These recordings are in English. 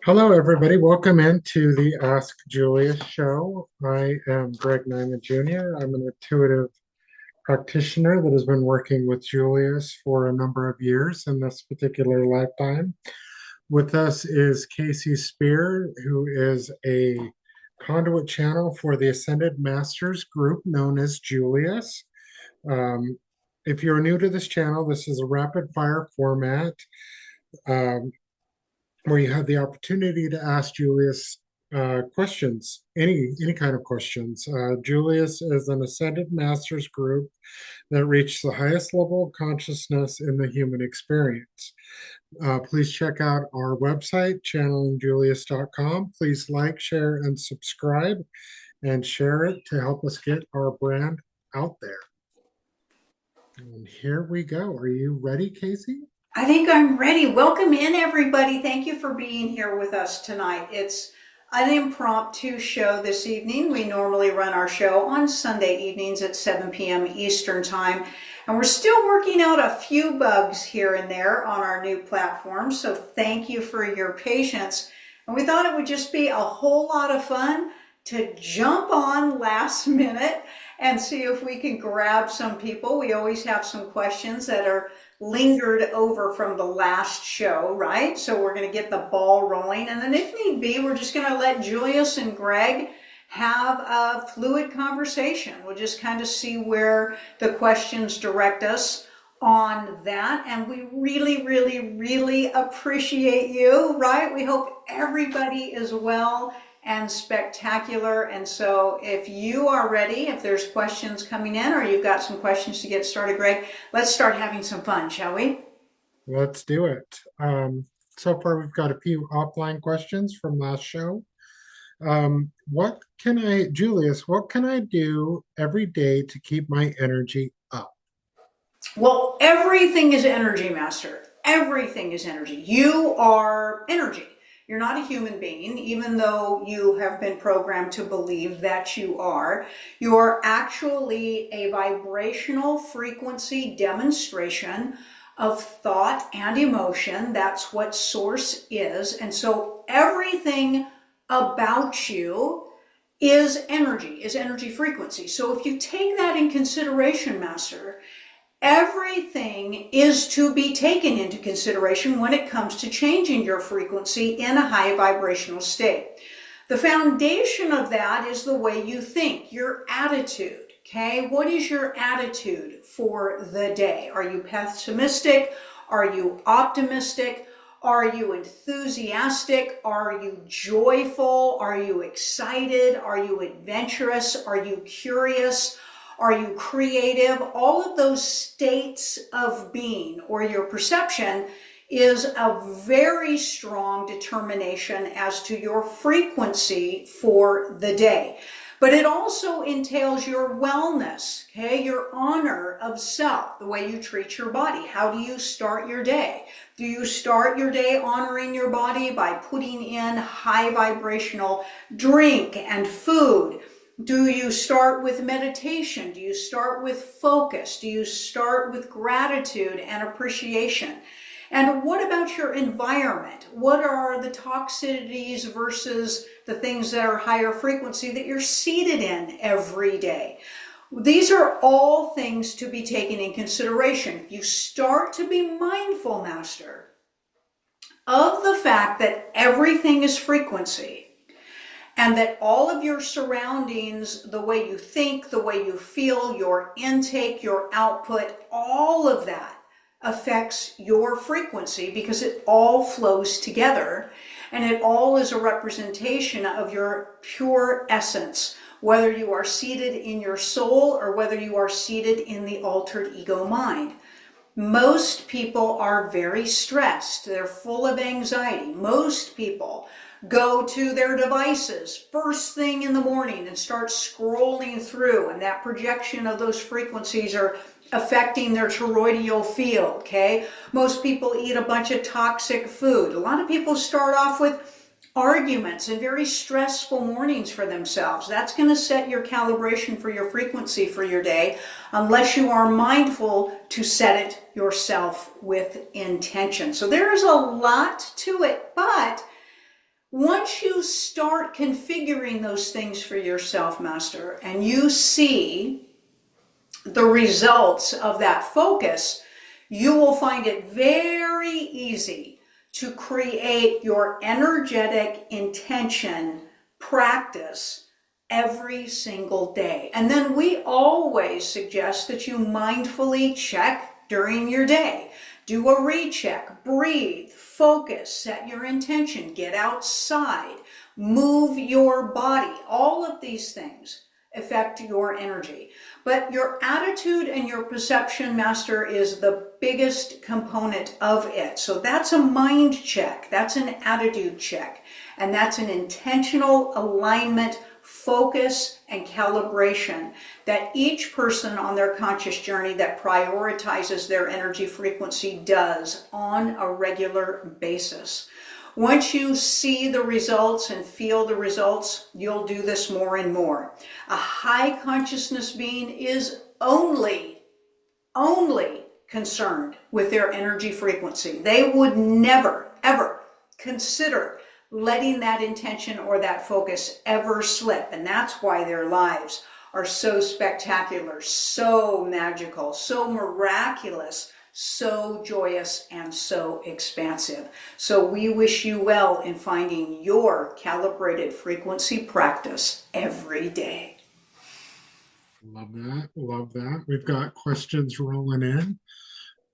Hello, everybody. Welcome into the Ask Julius Show. I am Greg Nyman Jr. I'm an intuitive practitioner that has been working with Julius for a number of years in this particular lifetime. With us is Casey Spear, who is a conduit channel for the Ascended Masters group known as Julius. Um, if you're new to this channel, this is a rapid fire format. Um, where you have the opportunity to ask Julius questions, any kind of questions. Julius is an ascended masters group that reached the highest level of consciousness in the human experience. Please check out our website, channelingjulius.com. Please like, share, and subscribe, and share it to help us get our brand out there. And here we go. Are you ready, Casey? I think I'm ready. Welcome in, everybody. Thank you for being here with us tonight. It's an impromptu show this evening. We normally run our show on Sunday evenings at 7 p.m. Eastern Time. And we're still working out a few bugs here and there on our new platform. So thank you for your patience. And we thought it would just be a whole lot of fun to jump on last minute and see if we can grab some people. We always have some questions that are lingered over from the last show, right? So we're going to get the ball rolling. And then if need be, we're just going to let Julius and Greg have a fluid conversation. We'll just kind of see where the questions direct us on that. And we really, really, really appreciate you, right? We hope everybody is well and spectacular. And so if you are ready, if there's questions coming in or you've got some questions to get started, Greg, let's start having some fun, shall we? Let's do it. So far, we've got a few offline questions from last show. Julius, what can I do every day to keep my energy up? Well, everything is energy, Master. Everything is energy. You are energy. You're not a human being, even though you have been programmed to believe that you are. You are actually a vibrational frequency demonstration of thought and emotion. That's what source is. And so everything about you is energy frequency. So if you take that in consideration, Master, everything is to be taken into consideration when it comes to changing your frequency in a high vibrational state. The foundation of that is the way you think, your attitude. Okay, what is your attitude for the day? Are you pessimistic? Are you optimistic? Are you enthusiastic? Are you joyful? Are you excited? Are you adventurous? Are you curious? Are you creative? All of those states of being or your perception is a very strong determination as to your frequency for the day. But it also entails your wellness, okay? Your honor of self, the way you treat your body. How do you start your day? Do you start your day honoring your body by putting in high vibrational drink and food? Do you start with meditation? Do you start with focus? Do you start with gratitude and appreciation? And what about your environment? What are the toxicities versus the things that are higher frequency that you're seated in every day? These are all things to be taken in consideration. If you start to be mindful, Master, of the fact that everything is frequency, and that all of your surroundings, the way you think, the way you feel, your intake, your output, all of that affects your frequency because it all flows together and it all is a representation of your pure essence, whether you are seated in your soul or whether you are seated in the altered ego mind. Most people are very stressed. They're full of anxiety. Most people go to their devices first thing in the morning and start scrolling through, and that projection of those frequencies are affecting their toroidal field, okay? Most people eat a bunch of toxic food. A lot of people start off with arguments and very stressful mornings for themselves. That's going to set your calibration for your frequency for your day unless you are mindful to set it yourself with intention. So there is a lot to it, but Once you start configuring those things for yourself, Master, and you see the results of that focus, you will find it very easy to create your energetic intention practice every single day. And then we always suggest that you mindfully check during your day. Do a recheck, breathe, focus, set your intention, get outside, move your body. All of these things affect your energy. But your attitude and your perception, Master, is the biggest component of it. So that's a mind check, that's an attitude check, and that's an intentional alignment, focus, and calibration that each person on their conscious journey that prioritizes their energy frequency does on a regular basis. Once you see the results and feel the results, you'll do this more and more. A high consciousness being is only concerned with their energy frequency. They would never, ever consider letting that intention or that focus ever slip. And that's why their lives are so spectacular, so magical, so miraculous, so joyous, and so expansive. So we wish you well in finding your calibrated frequency practice every day. Love that. Love that. We've got questions rolling in.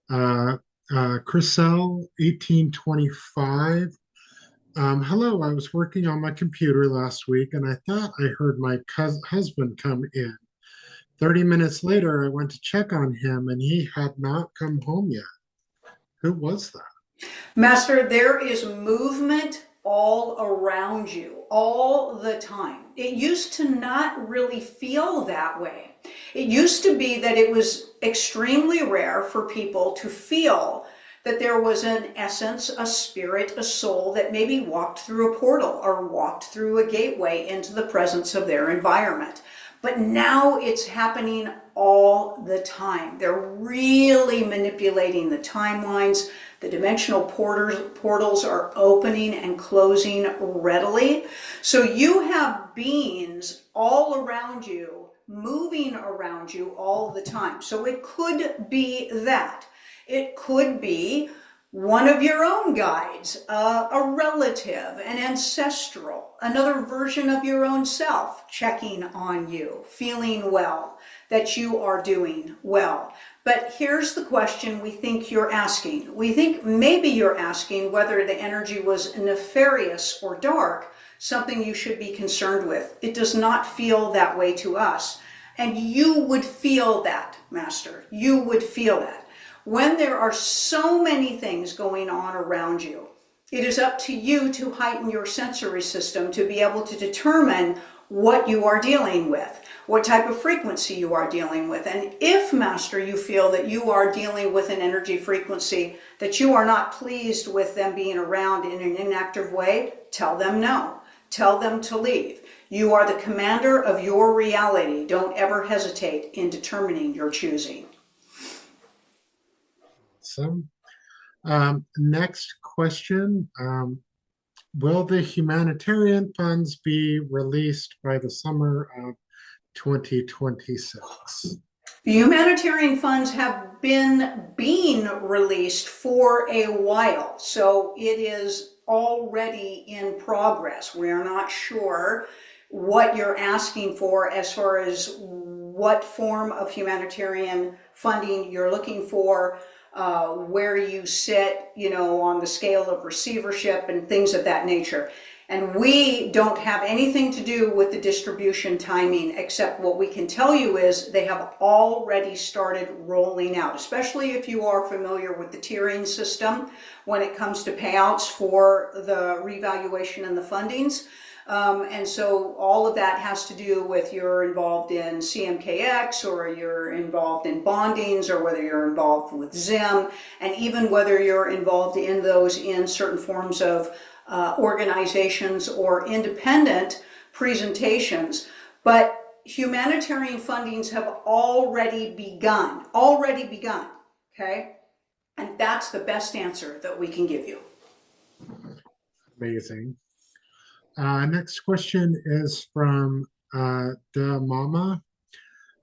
Chriselle, 1825. Hello, I was working on my computer last week and I thought I heard my husband come in. 30 minutes later, I went to check on him and he had not come home yet. Who was that? Master, there is movement all around you all the time. It used to not really feel that way. It used to be that it was extremely rare for people to feel that there was an essence, a spirit, a soul that maybe walked through a portal or walked through a gateway into the presence of their environment. But now it's happening all the time. They're really manipulating the timelines. The dimensional portals are opening and closing readily. So you have beings all around you, moving around you all the time. So it could be that. It could be one of your own guides, a relative, an ancestral, another version of your own self checking on you, feeling well, that you are doing well. But here's the question we think you're asking. We think maybe you're asking whether the energy was nefarious or dark, something you should be concerned with. It does not feel that way to us. And you would feel that, Master. You would feel that. When there are so many things going on around you, it is up to you to heighten your sensory system to be able to determine what you are dealing with, what type of frequency you are dealing with. And if, Master, you feel that you are dealing with an energy frequency that you are not pleased with them being around in an inactive way, tell them no. Tell them to leave. You are the commander of your reality. Don't ever hesitate in determining your choosing. Awesome. Next question. Will the humanitarian funds be released by the summer of 2026? The humanitarian funds have been being released for a while, so it is already in progress. We're not sure what you're asking for as far as what form of humanitarian funding you're looking for, where you sit, on the scale of receivership and things of that nature. And we don't have anything to do with the distribution timing, except what we can tell you is they have already started rolling out, especially if you are familiar with the tiering system when it comes to payouts for the revaluation and the fundings. And so all of that has to do with you're involved in CMKX or you're involved in bondings or whether you're involved with ZIM and even whether you're involved in those in certain forms of organizations or independent presentations. But humanitarian fundings have already begun, okay? And that's the best answer that we can give you. Amazing. Next question is from the Mama.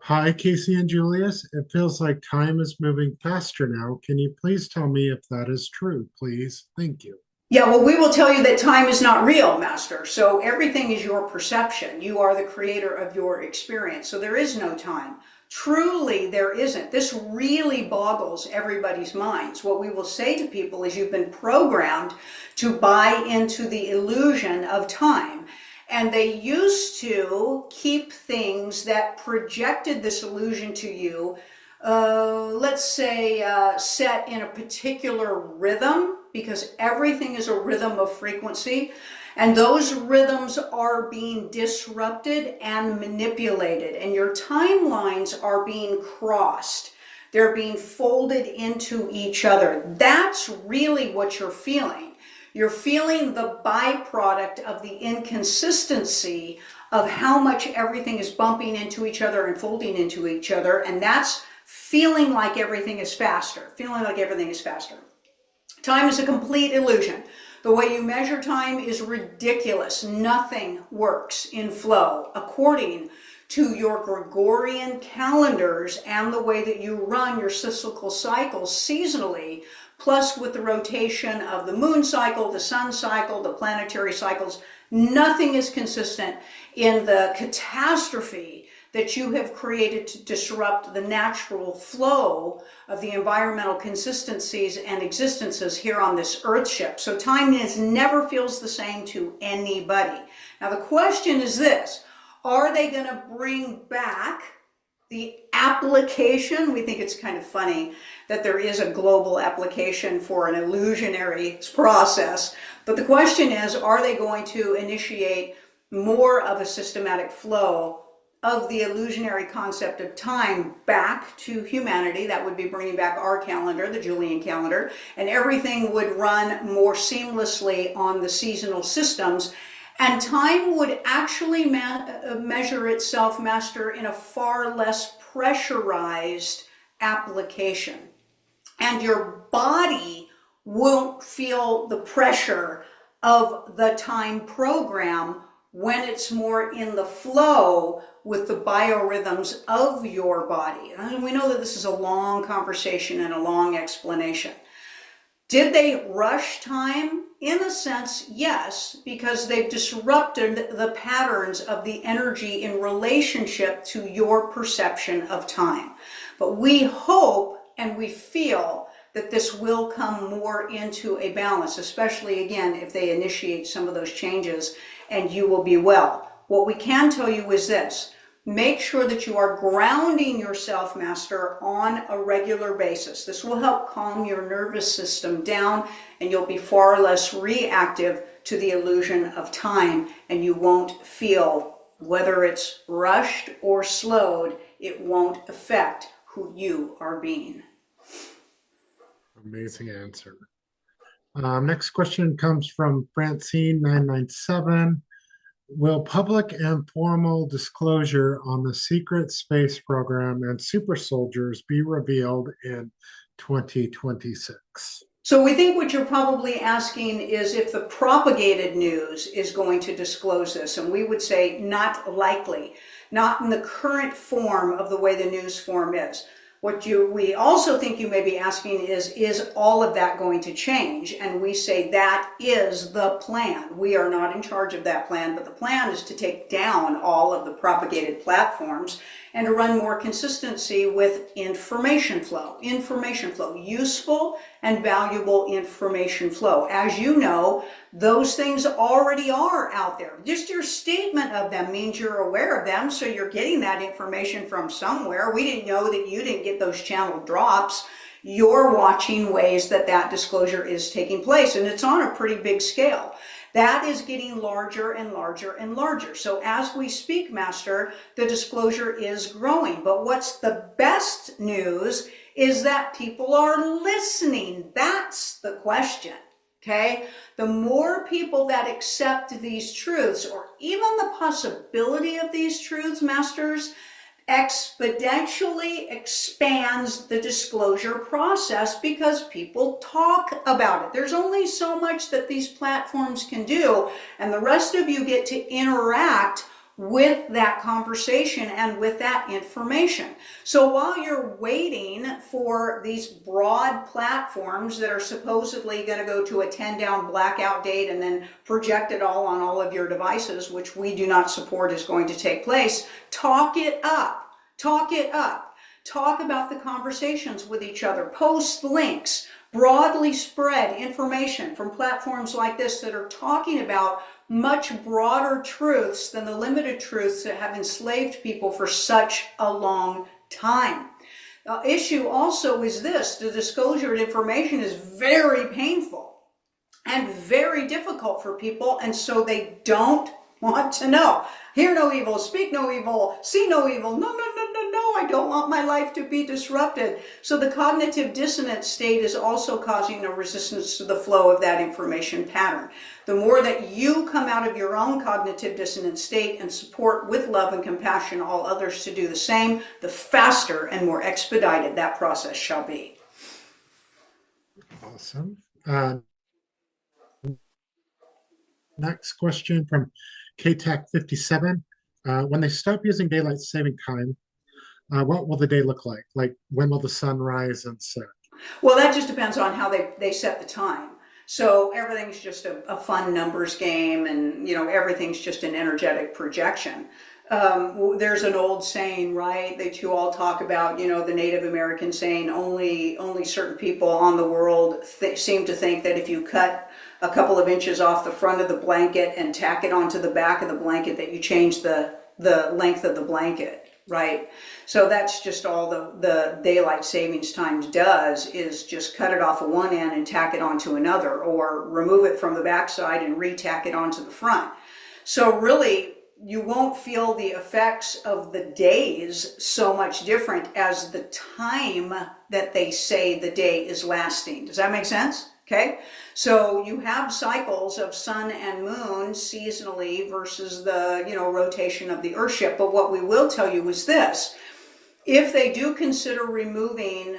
Hi, Casey and Julius. It feels like time is moving faster now. Can you please tell me if that is true, please? Thank you. Yeah, well, we will tell you that time is not real, Master. So everything is your perception. You are the creator of your experience. So there is no time. Truly, there isn't. This really boggles everybody's minds. What we will say to people is you've been programmed to buy into the illusion of time. And they used to keep things that projected this illusion to you, let's say, set in a particular rhythm, because everything is a rhythm of frequency. And those rhythms are being disrupted and manipulated, and your timelines are being crossed. They're being folded into each other. That's really what you're feeling. You're feeling the byproduct of the inconsistency of how much everything is bumping into each other and folding into each other, and that's feeling like everything is faster, feeling like everything is faster. Time is a complete illusion. The way you measure time is ridiculous. Nothing works in flow according to your Gregorian calendars and the way that you run your cyclical cycles seasonally, plus with the rotation of the moon cycle, the sun cycle, the planetary cycles. Nothing is consistent in the catastrophe that you have created to disrupt the natural flow of the environmental consistencies and existences here on this earth ship. So time never feels the same to anybody. Now the question is this: are they going to bring back the application? We think it's kind of funny that there is a global application for an illusionary process, but the question is, are they going to initiate more of a systematic flow of the illusionary concept of time back to humanity? That would be bringing back our calendar, the Julian calendar, and everything would run more seamlessly on the seasonal systems. And time would actually measure itself, Master, in a far less pressurized application. And your body won't feel the pressure of the time program when it's more in the flow with the biorhythms of your body. And we know that this is a long conversation and a long explanation. Did they rush time? In a sense, yes, because they've disrupted the patterns of the energy in relationship to your perception of time. But we hope and we feel that this will come more into a balance, especially again if they initiate some of those changes, and you will be well. What we can tell you is this: make sure that you are grounding yourself, Master, on a regular basis. This will help calm your nervous system down, and you'll be far less reactive to the illusion of time, and you won't feel, whether it's rushed or slowed, it won't affect who you are being. Amazing answer. Next question comes from Francine997. Will public and formal disclosure on the secret space program and super soldiers be revealed in 2026? So we think what you're probably asking is if the propagated news is going to disclose this, and we would say not likely, not in the current form of the way the news form is. We also think you may be asking is all of that going to change? And we say that is the plan. We are not in charge of that plan, but the plan is to take down all of the propagated platforms and to run more consistency with information flow, useful and valuable information flow. As you know, those things already are out there. Just your statement of them means you're aware of them, so you're getting that information from somewhere. We didn't know that you didn't get those channel drops. You're watching ways that that disclosure is taking place, and it's on a pretty big scale. That is getting larger and larger and larger. So as we speak, Master, the disclosure is growing. But what's the best news is that people are listening. That's the question. Okay? The more people that accept these truths, or even the possibility of these truths, Masters, exponentially expands the disclosure process because people talk about it. There's only so much that these platforms can do, and the rest of you get to interact with that conversation and with that information. So while you're waiting for these broad platforms that are supposedly going to go to a 10 down blackout date and then project it all on all of your devices, which we do not support is going to take place, talk it up. Talk it up. Talk about the conversations with each other. Post links. Broadly spread information from platforms like this that are talking about much broader truths than the limited truths that have enslaved people for such a long time. The issue also is this: the disclosure of information is very painful and very difficult for people, and so they don't want to know. Hear no evil, speak no evil, see no evil. No, no, no, no, no, I don't want my life to be disrupted. So the cognitive dissonance state is also causing a resistance to the flow of that information pattern. The more that you come out of your own cognitive dissonance state and support with love and compassion all others to do the same, the faster and more expedited that process shall be. Awesome. Next question from KTAC 57. When they stop using daylight saving time, what will the day look like? Like, when will the sun rise and set? Well, that just depends on how they set the time. So everything's just a fun numbers game, and everything's just an energetic projection. There's an old saying, right, that you all talk about, the Native American saying, only certain people on the world seem to think that if you cut a couple of inches off the front of the blanket and tack it onto the back of the blanket, that you change the length of the blanket, right? So that's just all the daylight savings time does, is just cut it off of one end and tack it onto another, or remove it from the backside and re-tack it onto the front. So really, you won't feel the effects of the days so much different as the time that they say the day is lasting. Does that make sense? Okay, so you have cycles of sun and moon seasonally versus the rotation of the Earthship. But what we will tell you is this: if they do consider removing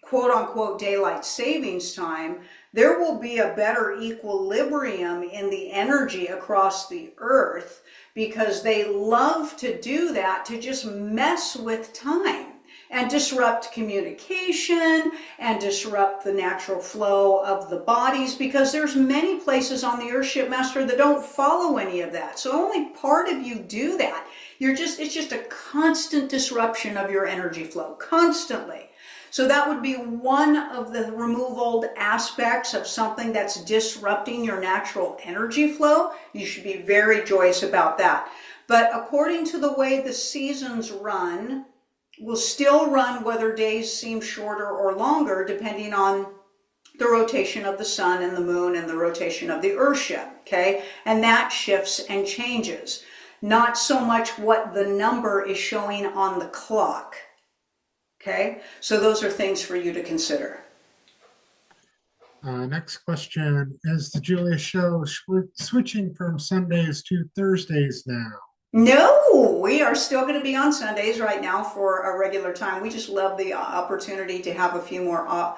quote unquote daylight savings time, there will be a better equilibrium in the energy across the Earth, because they love to do that, to just mess with time and disrupt communication and disrupt the natural flow of the bodies, because there's many places on the Earthship, Master, that don't follow any of that. So only part of you do that. It's just a constant disruption of your energy flow, constantly. So that would be one of the removal aspects of something that's disrupting your natural energy flow. You should be very joyous about that. But according to the way the seasons run, will still run whether days seem shorter or longer, depending on the rotation of the sun and the moon and the rotation of the Earthship, okay? And that shifts and changes. Not so much what the number is showing on the clock, okay? So those are things for you to consider. Next question: is the Julius Show switching from Sundays to Thursdays now? No, we are still going to be on Sundays right now for a regular time. We just love the opportunity to have a few more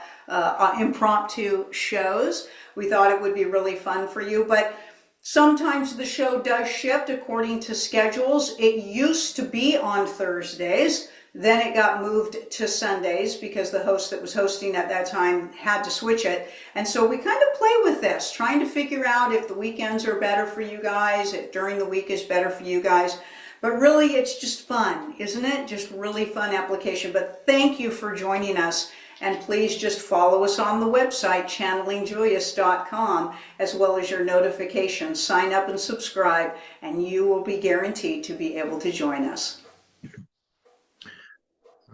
impromptu shows. We thought it would be really fun for you, but sometimes the show does shift according to schedules. It used to be on Thursdays. Then it got moved to Sundays because the host that was hosting at that time had to switch it. And so we kind of play with this, trying to figure out if the weekends are better for you guys, if during the week is better for you guys. But really, it's just fun, isn't it? Just really fun application. But thank you for joining us. And please just follow us on the website, channelingjulius.com, as well as your notifications. Sign up and subscribe, and you will be guaranteed to be able to join us.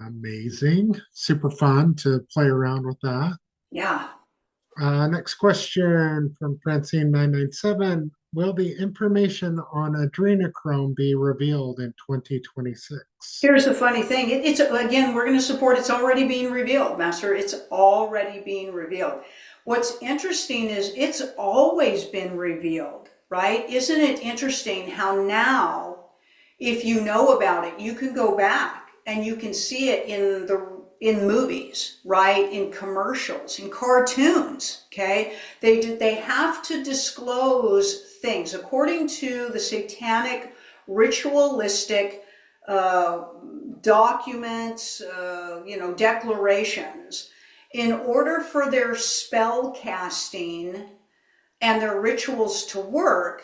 Amazing. Super fun to play around with that. Yeah. Next question from Francine 997. Will the information on adrenochrome be revealed in 2026? Here's the funny thing. It's again, we're going to support. It's already being revealed, Master. It's already being revealed. What's interesting is it's always been revealed, right? Isn't it interesting how now, if you know about it, you can go back and you can see it in movies, right? In commercials, in cartoons, okay? They have to disclose things according to the satanic ritualistic documents, declarations. In order for their spell casting and their rituals to work,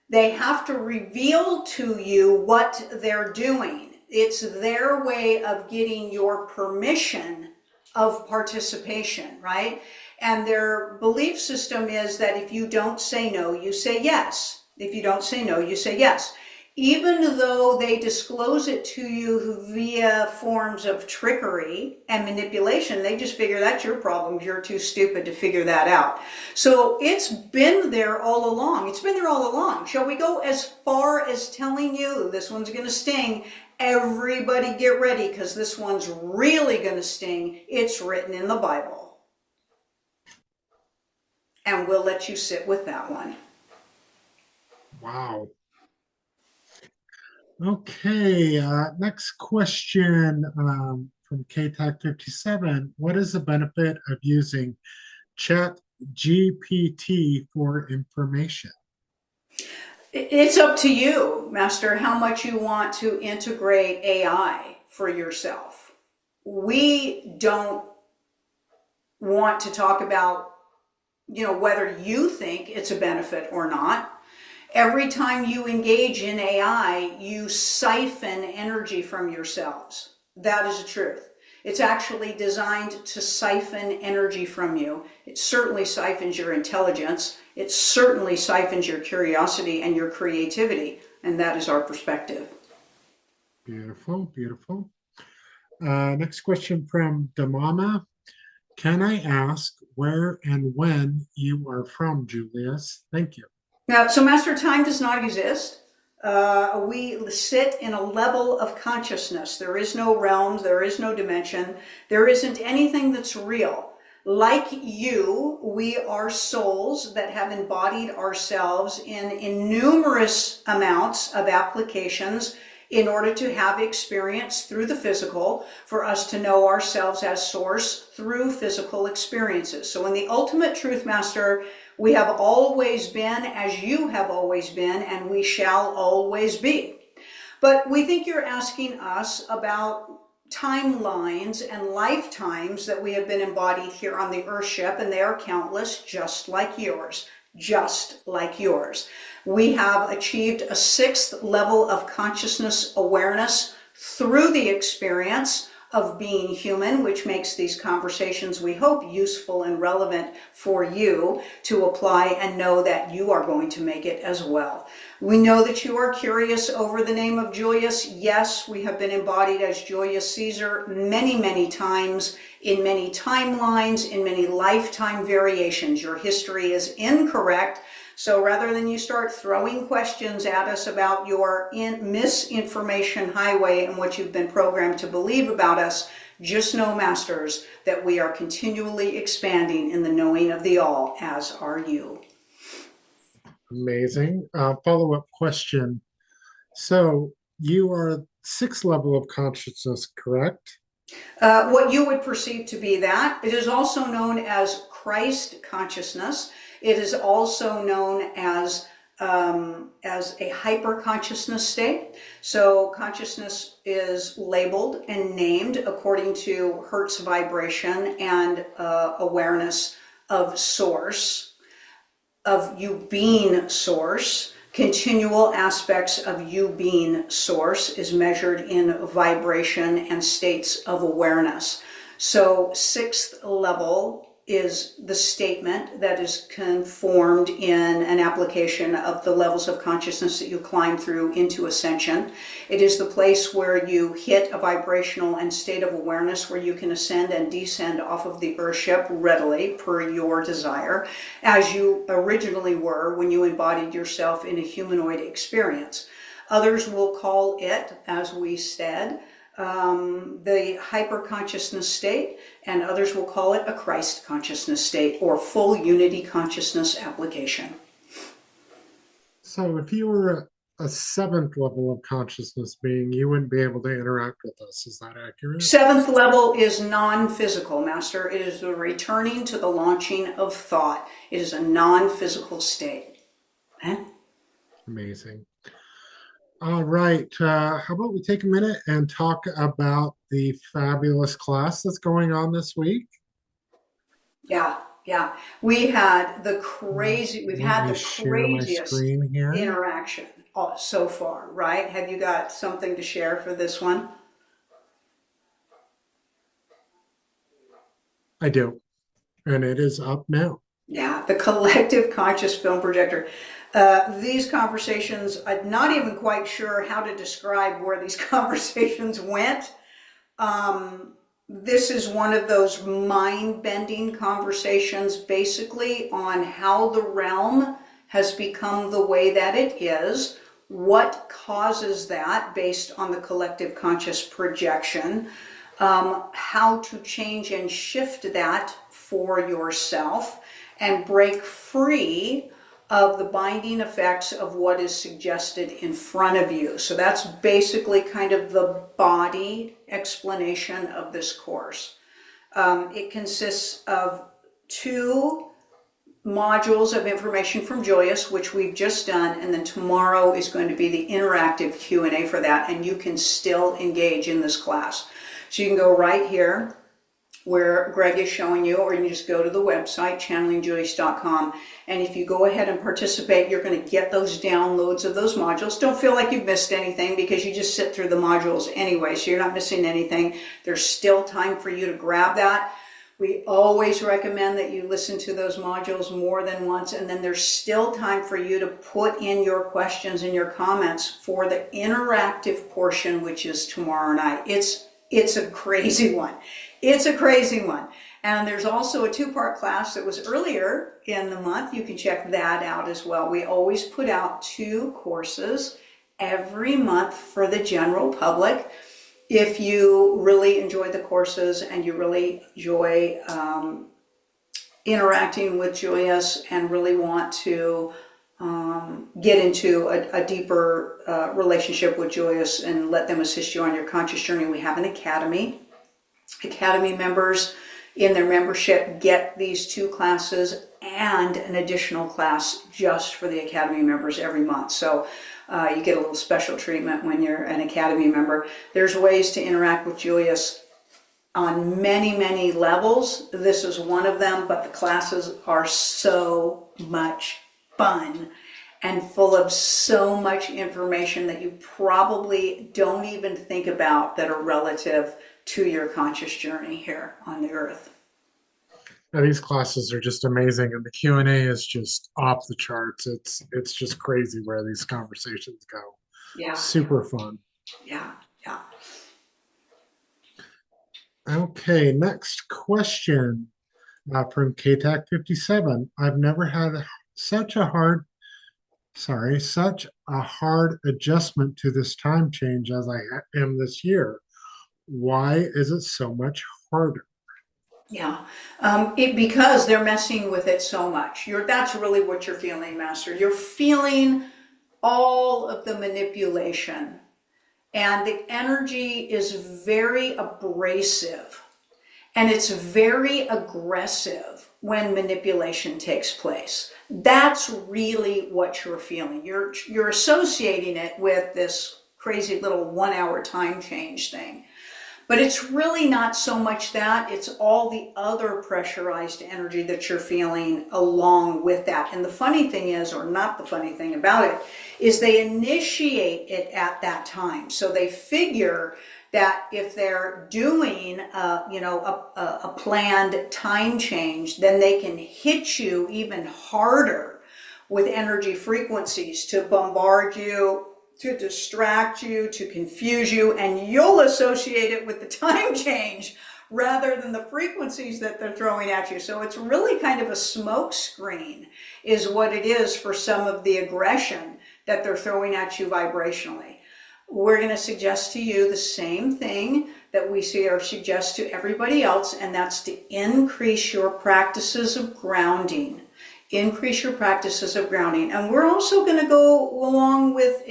they have to reveal to you what they're doing. It's their way of getting your permission of participation, right? And their belief system is that if you don't say no, you say yes. If you don't say no, you say yes. Even though they disclose it to you via forms of trickery and manipulation, they just figure that's your problem. You're too stupid to figure that out. So it's been there all along. It's been there all along. Shall we go as far as telling you this one's going to sting? Everybody get ready, because this one's really going to sting. It's written in the Bible. And we'll let you sit with that one. Wow. Okay, next question from KTAC 57. What is the benefit of using Chat GPT for information? It's up to you, Master, how much you want to integrate AI for yourself. We don't want to talk about, whether you think it's a benefit or not. Every time you engage in AI, you siphon energy from yourselves. That is the truth. It's actually designed to siphon energy from you. It certainly siphons your intelligence. It certainly siphons your curiosity and your creativity. And that is our perspective. Beautiful, beautiful. Next question from Damama. Can I ask where and when you are from, Julius? Thank you. Now, so Master, time does not exist. We sit in a level of consciousness. There is no realm, there is no dimension, there isn't anything that's real. Like you, we are souls that have embodied ourselves in numerous amounts of applications in order to have experience through the physical, for us to know ourselves as source through physical experiences. So in the ultimate truth, Master, we have always been as you have always been, and we shall always be. But we think you're asking us about timelines and lifetimes that we have been embodied here on the Earthship, and they are countless, just like yours. Just like yours. We have achieved a 6th level of consciousness awareness through the experience of being human, which makes these conversations, we hope, useful and relevant for you to apply and know that you are going to make it as well. We know that you are curious over the name of Julius. Yes, we have been embodied as Julius Caesar many, many times, in many timelines, in many lifetime variations. Your history is incorrect. So rather than you start throwing questions at us about your misinformation highway and what you've been programmed to believe about us, just know, Masters, that we are continually expanding in the knowing of the all, as are you. Amazing. Follow-up question. So you are 6th level of consciousness, correct? What you would perceive to be that. It is also known as Christ consciousness. It is also known as a hyper consciousness state. So consciousness is labeled and named according to Hertz vibration and awareness of source, of you being source. Continual aspects of you being source is measured in vibration and states of awareness. So 6th level is the statement that is conformed in an application of the levels of consciousness that you climb through into ascension. It is the place where you hit a vibrational and state of awareness where you can ascend and descend off of the Earthship readily per your desire, as you originally were when you embodied yourself in a humanoid experience. Others will call it, as we said, the hyper-consciousness state, and others will call it a Christ consciousness state or full unity consciousness application. So if you were a seventh level of consciousness being, you wouldn't be able to interact with us. Is that accurate? Seventh level is non-physical, Master. It is the returning to the launching of thought. It is a non-physical state. Okay? Amazing. All right. How about we take a minute and talk about the fabulous class that's going on this week? Yeah, yeah. We've Let had me the share my craziest screen here. interaction so far, right? Have you got something to share for this one? I do, and it is up now. Yeah, the collective conscious film projector. These conversations, I'm not even quite sure how to describe where these conversations went. Um, this is one of those mind-bending conversations basically on how the realm has become the way that it is, what causes that based on the collective conscious projection, how to change and shift that for yourself and break free of the binding effects of what is suggested in front of you. So that's basically kind of the body explanation of this course. It consists of 2 modules of information from Julius, which we've just done, and then tomorrow is going to be the interactive Q&A for that, and you can still engage in this class. So you can go right here where Greg is showing you, or you can just go to the website, channelingjulius.com, and if you go ahead and participate, you're going to get those downloads of those modules. Don't feel like you've missed anything because you just sit through the modules anyway, so you're not missing anything. There's still time for you to grab that. We always recommend that you listen to those modules more than once, and then there's still time for you to put in your questions and your comments for the interactive portion, which is tomorrow night. It's a crazy one. It's a crazy one. And there's also a 2-part class that was earlier in the month. You can check that out as well. We always put out 2 courses every month for the general public. If you really enjoy the courses and you really enjoy interacting with Julius and really want to get into a deeper relationship with Julius and let them assist you on your conscious journey, we have an academy. Academy members in their membership get these 2 classes and an additional class just for the Academy members every month. So you get a little special treatment when you're an Academy member. There's ways to interact with Julius on many, many levels. This is one of them, but the classes are so much fun and full of so much information that you probably don't even think about that are relative to your conscious journey here on the earth. Now, these classes are just amazing, and the Q&A is just off the charts. It's just crazy where these conversations go. Yeah. Super fun. Yeah. Yeah. Okay, next question from KTAC57. I've never had such a hard adjustment to this time change as I am this year. Why is it so much harder? Yeah, because they're messing with it so much. That's really what you're feeling, Master. You're feeling all of the manipulation, and the energy is very abrasive, and it's very aggressive when manipulation takes place. That's really what you're feeling. You're associating it with this crazy little 1-hour time change thing. But it's really not so much that, it's all the other pressurized energy that you're feeling along with that. And the funny thing is, or not the funny thing about it, is they initiate it at that time. So they figure that if they're doing a planned time change, then they can hit you even harder with energy frequencies to bombard you, to distract you, to confuse you, and you'll associate it with the time change rather than the frequencies that they're throwing at you. So it's really kind of a smoke screen is what it is for some of the aggression that they're throwing at you vibrationally. We're going to suggest to you the same thing that we see or suggest to everybody else, and that's to increase your practices of grounding. increase your practices of grounding. And we're also going to go along with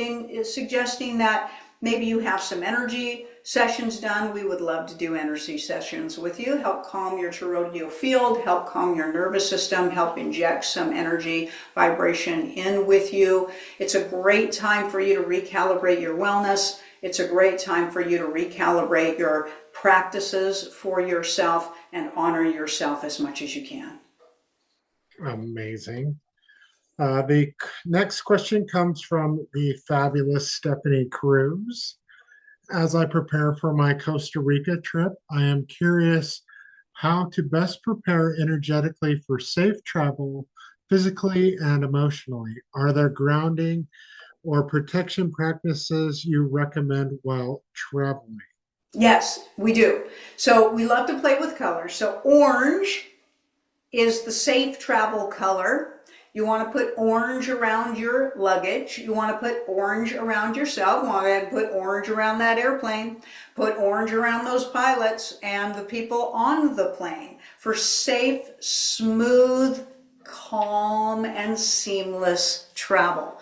suggesting that maybe you have some energy sessions done. We would love to do energy sessions with you, help calm your toroidal field, help calm your nervous system, help inject some energy vibration in with you. It's a great time for you to recalibrate your wellness. It's a great time for you to recalibrate your practices for yourself and honor yourself as much as you can. Amazing. The next question comes from the fabulous Stephanie Cruz. As I prepare for my Costa Rica trip, I am curious how to best prepare energetically for safe travel, physically and emotionally. Are there grounding or protection practices you recommend while traveling? Yes, we do. So we love to play with colors. So orange is the safe travel color. You want to put orange around your luggage. You want to put orange around yourself. You want to put orange around that airplane. Put orange around those pilots and the people on the plane for safe, smooth, calm, and seamless travel.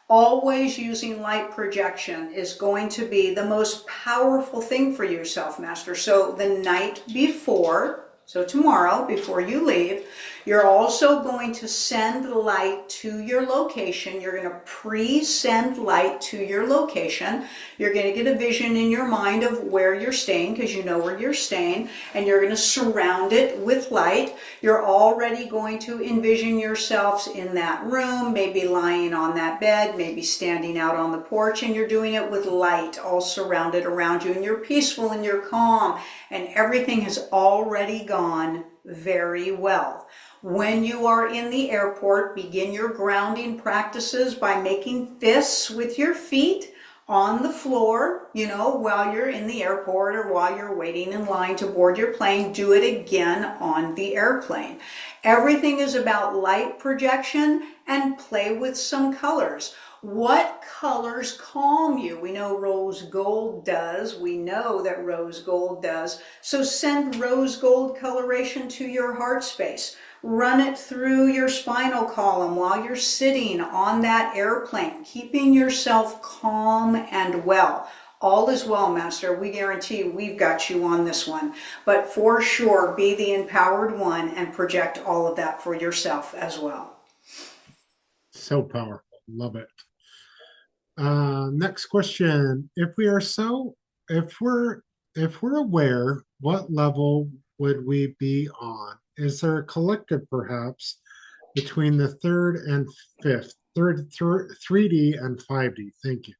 Always using light projection is going to be the most powerful thing for you, Self-Master. So the night before, so tomorrow, before you leave, you're also going to send light to your location. You're going to pre-send light to your location. You're going to get a vision in your mind of where you're staying, because you know where you're staying, and you're going to surround it with light. You're already going to envision yourselves in that room, maybe lying on that bed, maybe standing out on the porch, and you're doing it with light all surrounded around you, and you're peaceful and you're calm, and everything has already gone very well. When you are in the airport, begin your grounding practices by making fists with your feet on the floor, while you're in the airport or while you're waiting in line to board your plane. Do it again on the airplane. Everything is about light projection and play with some colors. What colors calm you? We know rose gold does. We know that rose gold does. So send rose gold coloration to your heart space. Run it through your spinal column while you're sitting on that airplane, keeping yourself calm and well. All is well, Master. We guarantee we've got you on this one. But for sure, be the empowered one and project all of that for yourself as well. So powerful. Love it. Next question. If we're aware, what level would we be on? Is there a collective perhaps between the third and fifth, 3D and 5D? Thank you.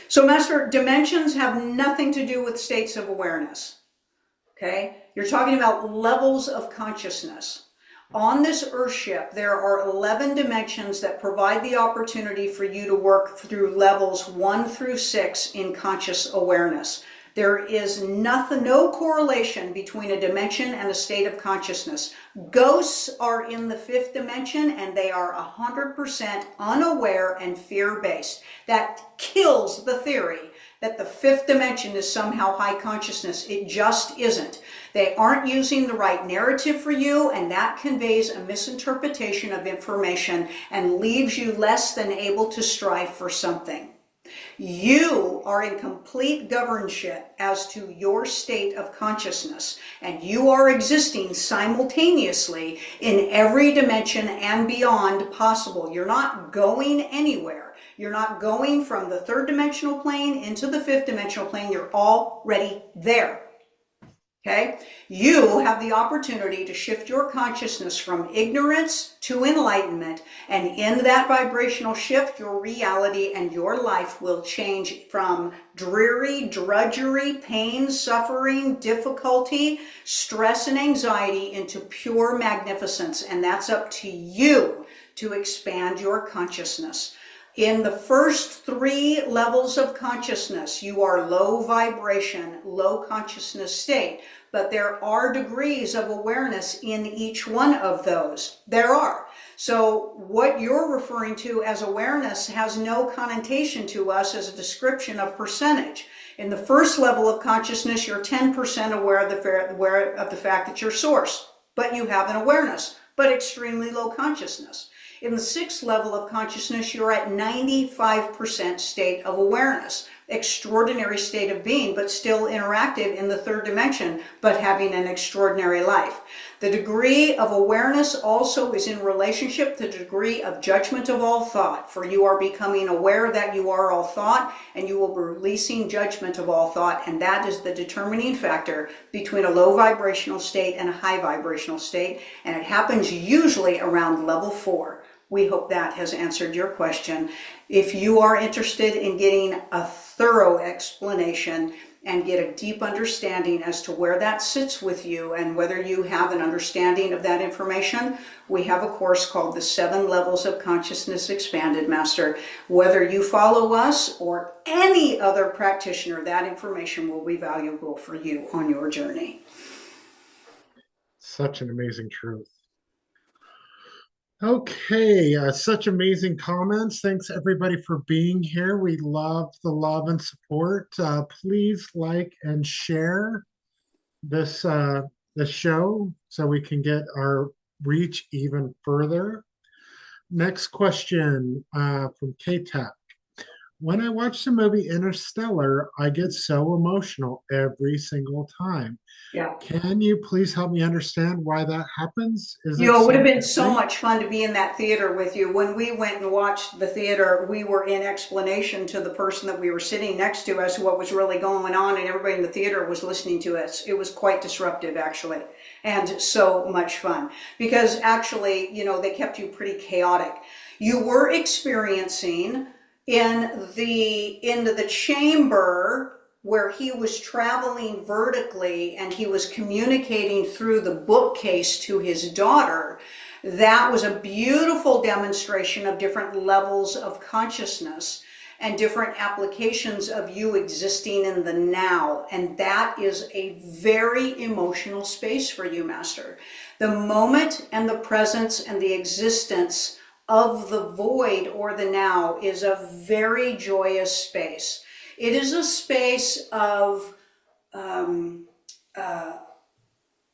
So, Master, dimensions have nothing to do with states of awareness. Okay? You're talking about levels of consciousness. On this Earthship, there are 11 dimensions that provide the opportunity for you to work through levels 1 through 6 in conscious awareness. There is no correlation between a dimension and a state of consciousness. Ghosts are in the 5th dimension and they are 100% unaware and fear-based. That kills the theory that the 5th dimension is somehow high consciousness. It just isn't. They aren't using the right narrative for you, and that conveys a misinterpretation of information and leaves you less than able to strive for something. You are in complete governship as to your state of consciousness, and you are existing simultaneously in every dimension and beyond possible. You're not going anywhere. You're not going from the 3rd dimensional plane into the 5th dimensional plane. You're already there. Okay? You have the opportunity to shift your consciousness from ignorance to enlightenment, and in that vibrational shift, your reality and your life will change from dreary, drudgery, pain, suffering, difficulty, stress, and anxiety into pure magnificence, and that's up to you to expand your consciousness. In the first 3 levels of consciousness, you are low vibration, low consciousness state, but there are degrees of awareness in each one of those. There are. So what you're referring to as awareness has no connotation to us as a description of percentage. In the first level of consciousness, you're 10% aware of the fact that you're source, but you have an awareness, but extremely low consciousness. In the sixth level of consciousness, you're at 95% state of awareness. Extraordinary state of being, but still interactive in the third dimension, but having an extraordinary life. The degree of awareness also is in relationship to the degree of judgment of all thought, for you are becoming aware that you are all thought, and you will be releasing judgment of all thought, and that is the determining factor between a low vibrational state and a high vibrational state, and it happens usually around level 4. We hope that has answered your question. If you are interested in getting a thorough explanation and get a deep understanding as to where that sits with you and whether you have an understanding of that information, we have a course called the 7 Levels of Consciousness Expanded, Master. Whether you follow us or any other practitioner, that information will be valuable for you on your journey. Such an amazing truth. Okay, such amazing comments. Thanks everybody for being here. We love the love and support. Please like and share this show so we can get our reach even further. Next question from K-Tap. When I watch the movie Interstellar, I get so emotional every single time. Yeah. Can you please help me understand why that happens? Is You it know, it would have so been so moving? much fun to be in that theater with you. When we went and watched the theater, we were in explanation to the person that we were sitting next to as to what was really going on, and everybody in the theater was listening to us. It was quite disruptive, actually, and so much fun because actually, you know, they kept you pretty chaotic. You were experiencing into the chamber where he was traveling vertically and he was communicating through the bookcase to his daughter. That was a beautiful demonstration of different levels of consciousness and different applications of you existing in the now. And that is a very emotional space for you, Master. The moment and the presence and the existence of the void or the now is a very joyous space. It is a space of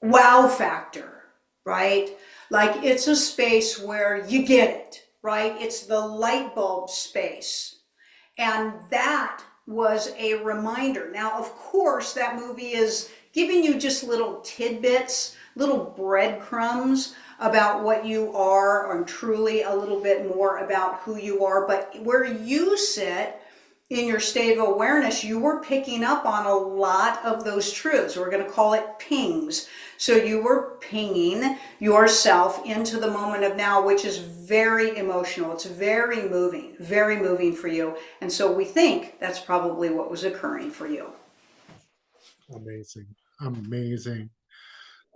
wow factor, right? Like it's a space where you get it, right? It's the light bulb space. And that was a reminder. Now, of course, that movie is giving you just little tidbits, little breadcrumbs about what you are, and truly a little bit more about who you are. But where you sit in your state of awareness, you were picking up on a lot of those truths. We're going to call it pings. So you were pinging yourself into the moment of now, which is very emotional. It's very moving for you. And so we think that's probably what was occurring for you. Amazing. Amazing.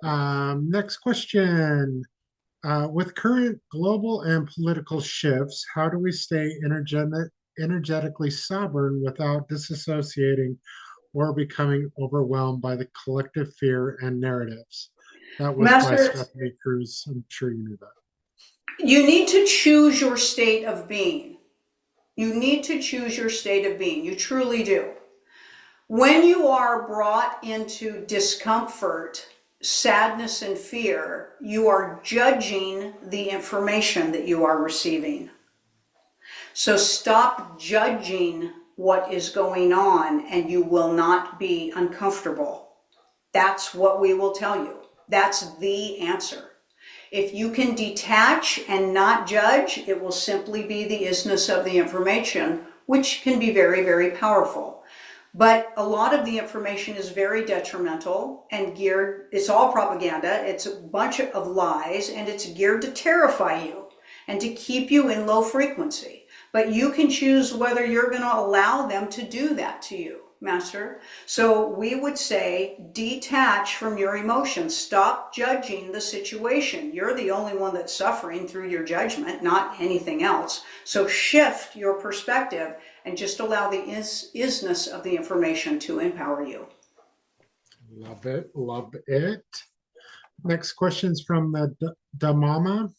Next question. With current global and political shifts, how do we stay energetically sovereign without disassociating or becoming overwhelmed by the collective fear and narratives? That was by Master, Stephanie Cruz. I'm sure you knew that. you need to choose your state of being. You need to choose your state of being. You truly do. When you are brought into discomfort, sadness, and fear, you are judging the information that you are receiving. So stop judging what is going on and you will not be uncomfortable. That's what we will tell you. That's the answer. If you can detach and not judge, it will simply be the isness of the information, which can be very, very powerful. But a lot of the information is very detrimental and geared, it's all propaganda, it's a bunch of lies, and it's geared to terrify you and to keep you in low frequency. But you can choose whether you're going to allow them to do that to you, Master. So we would say detach from your emotions. Stop judging the situation. You're the only one that's suffering through your judgment, not anything else. So shift your perspective and just allow the isness of the information to empower you. Love it. Love it. Next question is from the Mama.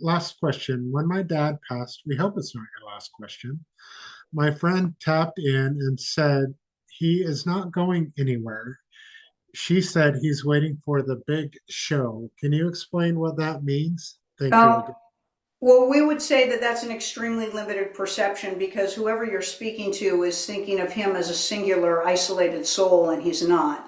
Last question. When my dad passed, we hope it's not your last question. My friend tapped in and said he is not going anywhere. She said he's waiting for the big show. Can you explain what that means? Thank you Oh, again. Well, we would say that that's an extremely limited perception because whoever you're speaking to is thinking of him as a singular, isolated soul, and he's not.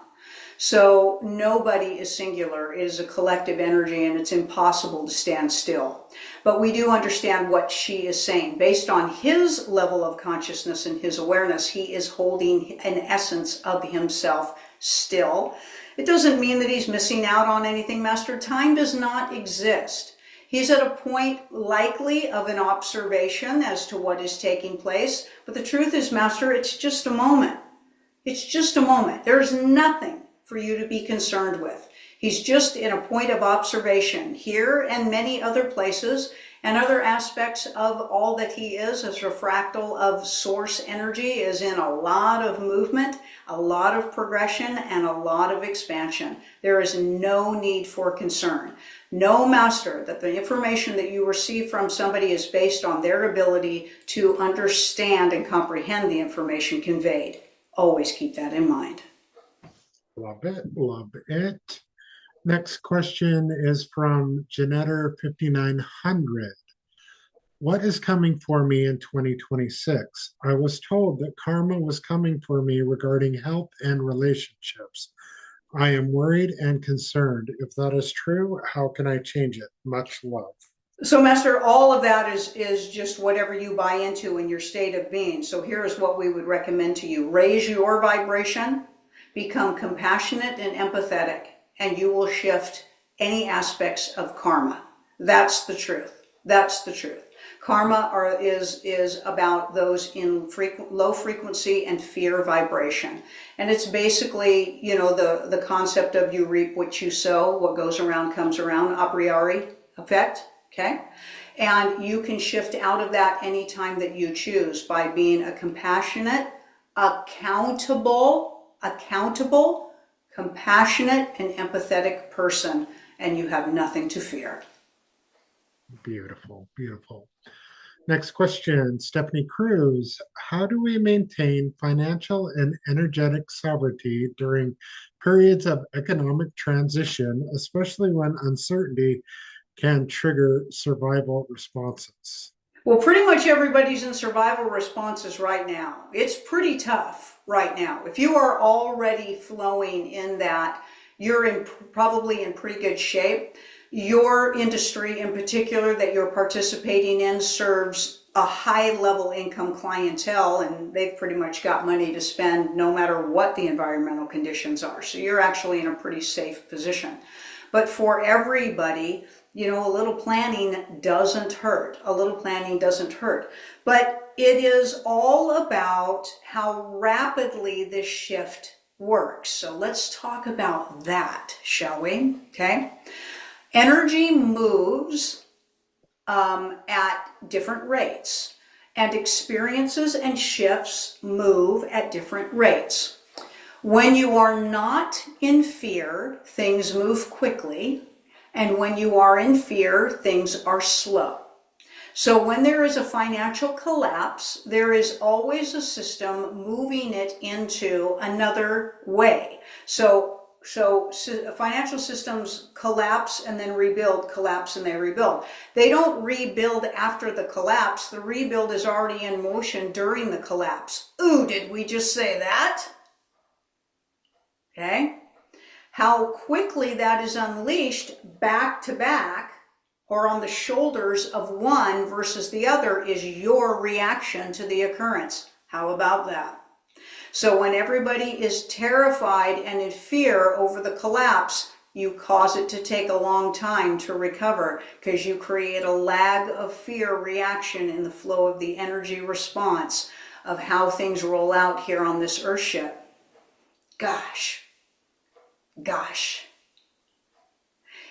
So nobody is singular. It is a collective energy and it's impossible to stand still. But we do understand what she is saying. Based on his level of consciousness and his awareness, he is holding an essence of himself still. It doesn't mean that he's missing out on anything, Master. Time does not exist. He's at a point likely of an observation as to what is taking place. But the truth is, Master, it's just a moment. It's just a moment. There's nothing for you to be concerned with. He's just in a point of observation here and many other places, and other aspects of all that he is as a fractal of source energy is in a lot of movement, a lot of progression, and a lot of expansion. There is no need for concern. Know, Master, that the information that you receive from somebody is based on their ability to understand and comprehend the information conveyed. Always keep that in mind. Love it. Love it. Next question is from Janetter 5900. What is coming for me in 2026? I was told that karma was coming for me regarding health and relationships. I am worried and concerned. If that is true, how can I change it? Much love. So, Master, all of that is just whatever you buy into in your state of being. So here's what we would recommend to you. Raise your vibration, become compassionate and empathetic, and you will shift any aspects of karma. That's the truth. That's the truth. Karma is about those in low frequency and fear vibration. And it's basically, the concept of you reap what you sow, what goes around comes around, a priori effect, okay? And you can shift out of that anytime that you choose by being a compassionate, accountable, compassionate, and empathetic person, and you have nothing to fear. Beautiful, beautiful. Next question, Stephanie Cruz. How do we maintain financial and energetic sovereignty during periods of economic transition, especially when uncertainty can trigger survival responses? Well, pretty much everybody's in survival responses right now. It's pretty tough right now. If you are already flowing in that, you're probably in pretty good shape. Your industry in particular that you're participating in serves a high level income clientele, and they've pretty much got money to spend no matter what the environmental conditions are. So you're actually in a pretty safe position. But for everybody, a little planning doesn't hurt. A little planning doesn't hurt. But it is all about how rapidly this shift works. So let's talk about that, shall we? Okay. Energy moves at different rates, and experiences and shifts move at different rates. When you are not in fear, things move quickly. And when you are in fear, things are slow. So when there is a financial collapse, there is always a system moving it into another way. So financial systems collapse and then rebuild, collapse and they rebuild. They don't rebuild after the collapse. The rebuild is already in motion during the collapse. Ooh, did we just say that? Okay. How quickly that is unleashed back to back or on the shoulders of one versus the other is your reaction to the occurrence. How about that? So when everybody is terrified and in fear over the collapse, you cause it to take a long time to recover because you create a lag of fear reaction in the flow of the energy response of how things roll out here on this earthship. Gosh.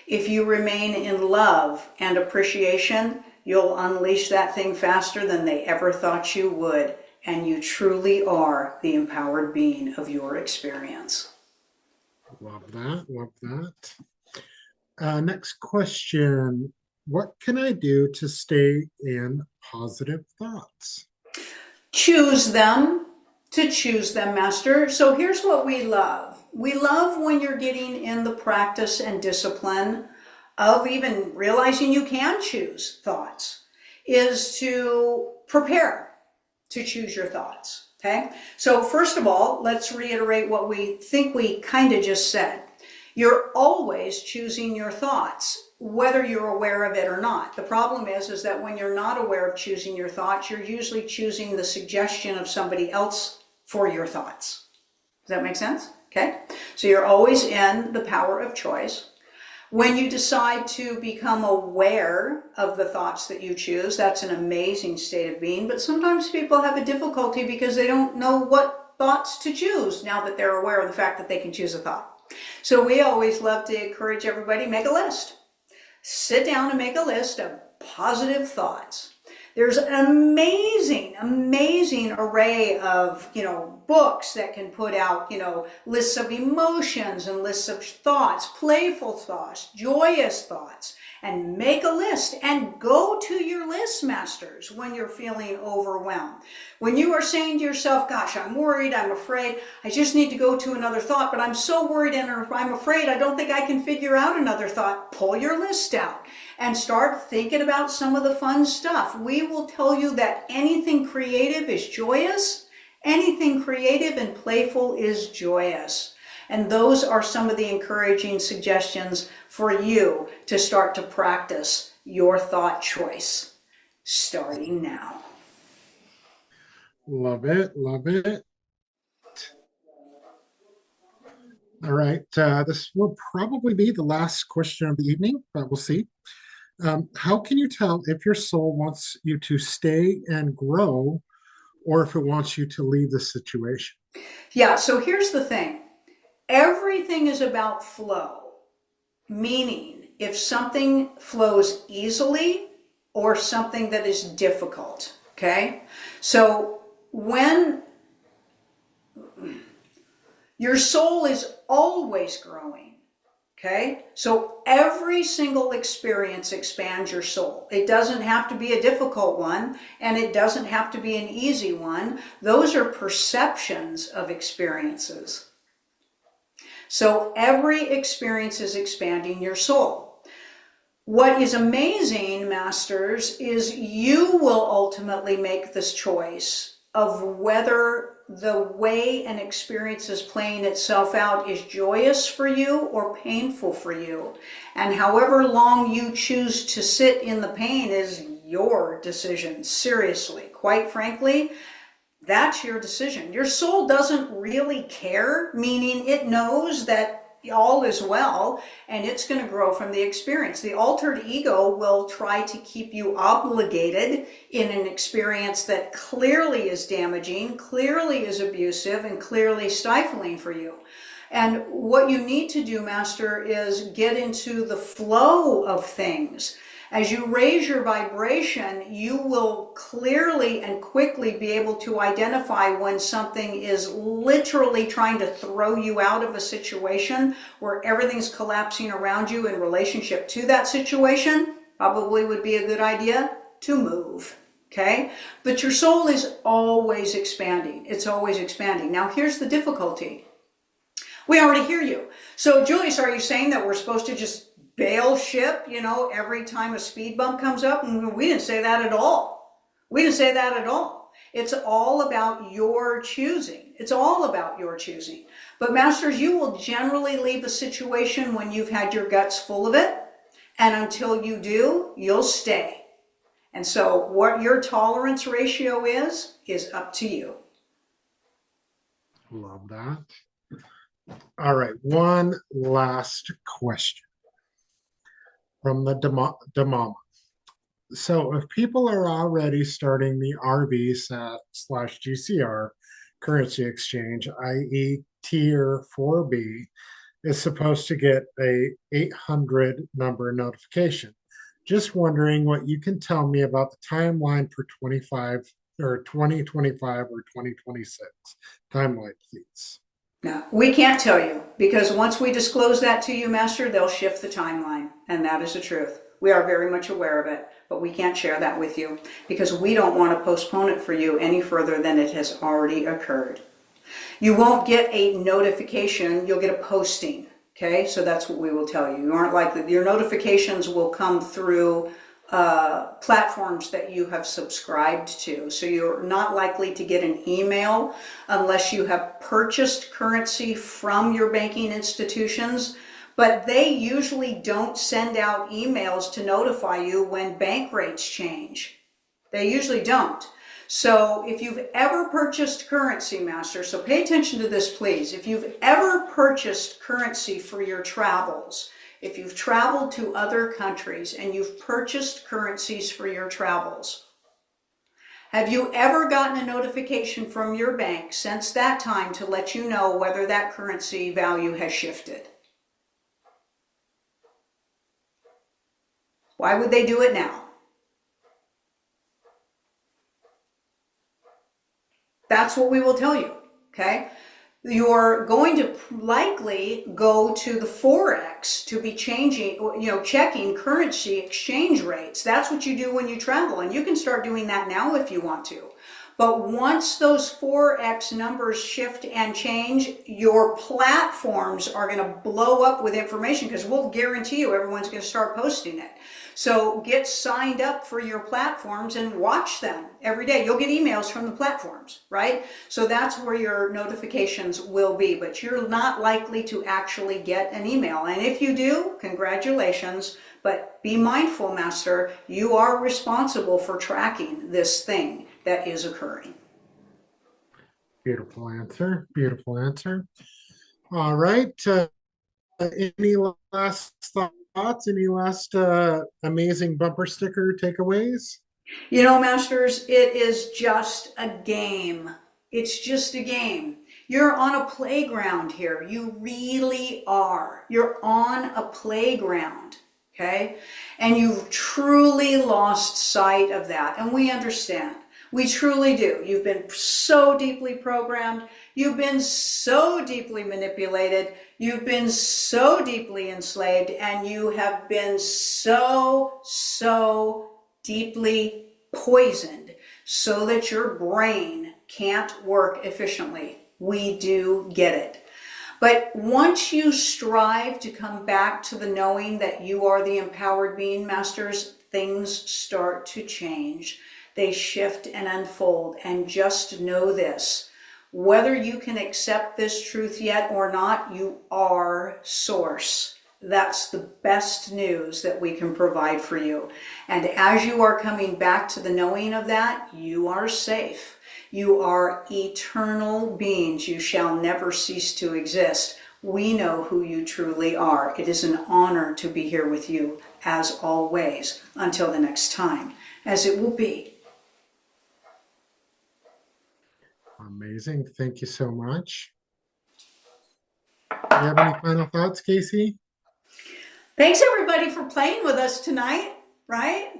If you remain in love and appreciation, you'll unleash that thing faster than they ever thought you would. And you truly are the empowered being of your experience. Love that. Love that. Next question. What can I do to stay in positive thoughts? Choose them, Master. So here's what we love. We love when you're getting in the practice and discipline of even realizing you can choose thoughts is to prepare to choose your thoughts. Okay? So first of all, let's reiterate what we think we kind of just said. You're always choosing your thoughts, whether you're aware of it or not. The problem is that when you're not aware of choosing your thoughts, you're usually choosing the suggestion of somebody else for your thoughts. Does that make sense? Okay? So you're always in the power of choice. When you decide to become aware of the thoughts that you choose, that's an amazing state of being. But sometimes people have a difficulty because they don't know what thoughts to choose now that they're aware of the fact that they can choose a thought. So we always love to encourage everybody, make a list. Sit down and make a list of positive thoughts. There's an amazing array of, books that can put out, lists of emotions and lists of thoughts, playful thoughts, joyous thoughts, and make a list and go to your list masters when you're feeling overwhelmed. When you are saying to yourself, gosh, I'm worried, I'm afraid, I just need to go to another thought, but I'm so worried and I'm afraid I don't think I can figure out another thought, pull your list out and start thinking about some of the fun stuff. We will tell you that anything creative is joyous. Anything creative and playful is joyous. And those are some of the encouraging suggestions for you to start to practice your thought choice, starting now. Love it. Love it. All right. This will probably be the last question of the evening, but we'll see. How can you tell if your soul wants you to stay and grow or if it wants you to leave the situation? Yeah, so here's the thing. Everything is about flow, meaning if something flows easily or something that is difficult, okay? So when your soul is always growing, okay? So every single experience expands your soul. It doesn't have to be a difficult one, and it doesn't have to be an easy one. Those are perceptions of experiences. So every experience is expanding your soul. What is amazing, masters, is you will ultimately make this choice of whether the way an experience is playing itself out is joyous for you or painful for you. And however long you choose to sit in the pain is your decision. Seriously, quite frankly, that's your decision. Your soul doesn't really care, meaning it knows that all is well and it's going to grow from the experience. The altered ego will try to keep you obligated in an experience that clearly is damaging, clearly is abusive, and clearly stifling for you. And what you need to do, Master, is get into the flow of things. As you raise your vibration, you will clearly and quickly be able to identify when something is literally trying to throw you out of a situation where everything's collapsing around you in relationship to that situation. Probably would be a good idea to move. Okay? But your soul is always expanding. It's always expanding. Now, here's the difficulty. We already hear you. So, Julius, are you saying that we're supposed to just bail ship, every time a speed bump comes up? And we didn't say that at all. We didn't say that at all. It's all about your choosing. It's all about your choosing. But masters, you will generally leave a situation when you've had your guts full of it. And until you do, you'll stay. And so what your tolerance ratio is up to you. Love that. All right. One last question from the Demama. So if people are already starting the RV/GCR currency exchange, i.e. tier 4B, is supposed to get a 800 number notification. Just wondering what you can tell me about the timeline for 2025 or 2026. Timeline, please. No, we can't tell you, because once we disclose that to you, Master, they'll shift the timeline, and that is the truth. We are very much aware of it, but we can't share that with you because we don't want to postpone it for you any further than it has already occurred. You won't get a notification, you'll get a posting. Okay, so that's what we will tell you. You aren't likely, your notifications will come through platforms that you have subscribed to. So you're not likely to get an email unless you have purchased currency from your banking institutions. But they usually don't send out emails to notify you when bank rates change. They usually don't. So if you've ever purchased currency, Master, so pay attention to this, please. If you've ever purchased currency for your travels, if you've traveled to other countries and you've purchased currencies for your travels, have you ever gotten a notification from your bank since that time to let you know whether that currency value has shifted? Why would they do it now? That's what we will tell you, okay? You're going to likely go to the Forex to be changing, checking currency exchange rates. That's what you do when you travel, and you can start doing that now if you want to. But once those Forex numbers shift and change, your platforms are going to blow up with information because we'll guarantee you everyone's going to start posting it. So get signed up for your platforms and watch them every day. You'll get emails from the platforms, right? So that's where your notifications will be, but you're not likely to actually get an email. And if you do, congratulations, but be mindful, Master, you are responsible for tracking this thing that is occurring. Beautiful answer. Beautiful answer. All right. Any last thoughts? Any last amazing bumper sticker takeaways? You know, Masters, it is just a game. It's just a game. You're on a playground here. You really are. You're on a playground, okay? And you've truly lost sight of that. And we understand. We truly do. You've been so deeply programmed. You've been so deeply manipulated. You've been so deeply enslaved. And you have been so deeply poisoned so that your brain can't work efficiently. We do get it. But once you strive to come back to the knowing that you are the empowered being, Masters, things start to change. They shift and unfold. And just know this, whether you can accept this truth yet or not, you are Source. That's the best news that we can provide for you. And as you are coming back to the knowing of that, you are safe. You are eternal beings. You shall never cease to exist. We know who you truly are. It is an honor to be here with you, as always, until the next time, as it will be. Amazing. Thank you so much. Do you have any final thoughts, Casey? Thanks everybody for playing with us tonight, right?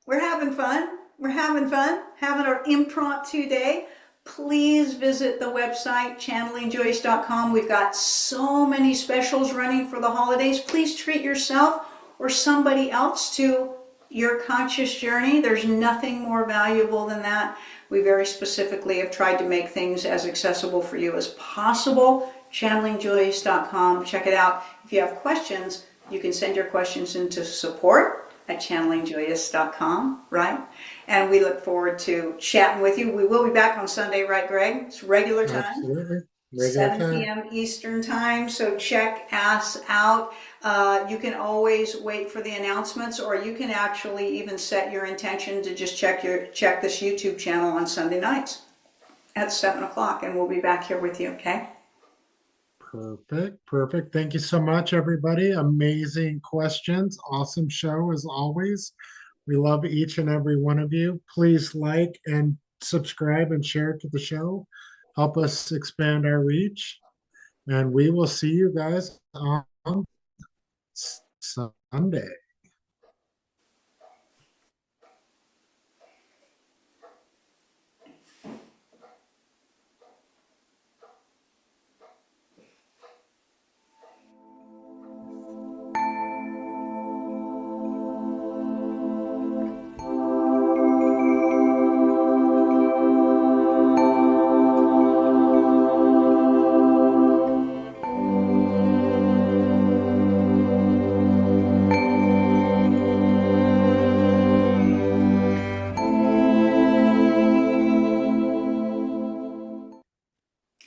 We're having fun. We're having fun, having our impromptu day. Please visit the website, channelingjoyce.com. We've got so many specials running for the holidays. Please treat yourself or somebody else to your conscious journey. There's nothing more valuable than that. We very specifically have tried to make things as accessible for you as possible. Channelingjoyce.com. Check it out. If you have questions, you can send your questions into support@channelingjoyous.com, right? And we look forward to chatting with you. We will be back on Sunday, right, Greg? It's regular time. Absolutely. Regular 7 time. p.m. Eastern time, so check us out. You can always wait for the announcements, or you can actually even set your intention to just check this YouTube channel on Sunday nights at 7 o'clock, and we'll be back here with you, okay? Perfect. Perfect. Thank you so much, everybody. Amazing questions. Awesome show as always. We love each and every one of you. Please like and subscribe and share to the show. Help us expand our reach. And we will see you guys on Sunday.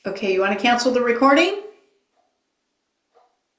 Okay, you want to cancel the recording?